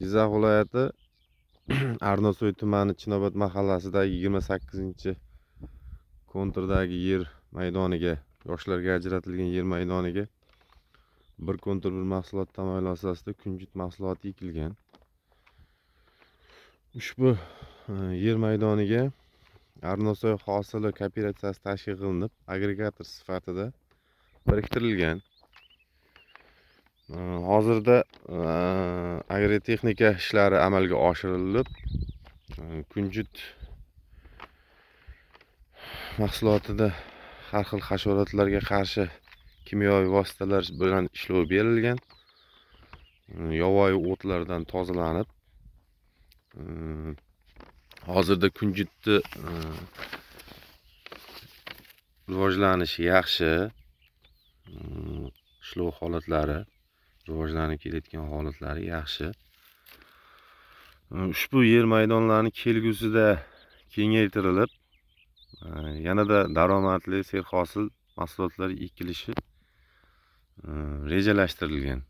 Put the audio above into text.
Jizzax viloyati Arnasoy tumani Chinobod mahallasidagi 28-konturdagi yer maydoniga, yoshlarga ajratilgan yer maydoniga bir kontur bir mahsulot tamoyili asosida kunjut mahsuloti ekilgan. Ushbu yer maydoniga Arnasoy hosili kooperatsiyasi tashkil qilinib, agregator sifatida biriktirilgan. Hozirda agrotexnika ishlari amalga oshirilib, kunjut mahsulotida har xil hasharotlarga qarshi kimyoviy vositalar bilan ishlov berilgan. Yovvoyi o'tlardan tozalanib, hozirda kunjutni rivojlanishi yaxshi, ishlov holatlari, rivojlanib kelayotgan holatlari yaxshi. Ushbu yer maydonlarini kelgusida kengaytirilib, yanada daromadli serhosil mahsulotlar ekilishi rejalashtirilgan.